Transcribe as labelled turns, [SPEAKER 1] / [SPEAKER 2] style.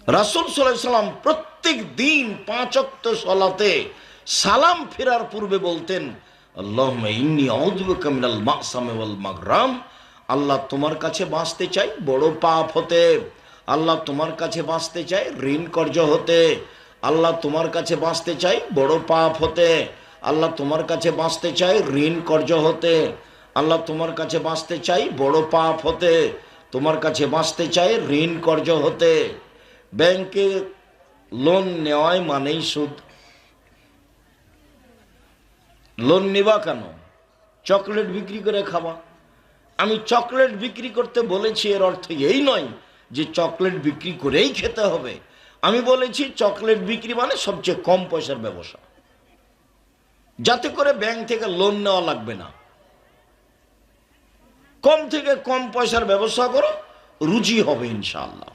[SPEAKER 1] রাসূল সাল্লাল্লাহু আলাইহি সাল্লাম প্রত্যেক দিন 5 ওয়াক্ত সালাতে সালাম ফেরার পূর্বে বলতেন, আল্লাহুম্মা ইন্নী আউযু বিকা মিনাল মা'সামি ওয়াল মাগরাম। আল্লাহ তোমার কাছে বাঁচতে চাই বড় পাপ হতে, আল্লাহ তোমার কাছে বাঁচতে চাই ঋণ কর্জ হতে, আল্লাহ তোমার কাছে বাঁচতে চাই বড় পাপ হতে, আল্লাহ তোমার কাছে বাঁচতে চাই ঋণ কর্জ হতে, আল্লাহ তোমার কাছে বাঁচতে চাই বড় পাপ হতে, তোমার কাছে বাঁচতে চাই ঋণ কর্জ হতে। ব্যাংকে লোন নেওয়ায় মানেই সুদ। লোন নিবা কেন? চকলেট বিক্রি করে খাবা। আমি চকলেট বিক্রি করতে বলেছি এর অর্থ এই নয় যে চকলেট বিক্রি করেই খেতে হবে। আমি বলেছি চকলেট বিক্রি মানে সবচেয়ে কম পয়সার ব্যবসা, যাতে করে ব্যাংক থেকে লোন নেওয়া লাগবে না। কম থেকে কম পয়সার ব্যবসা করো, রুজি হবে ইনশাআল্লাহ।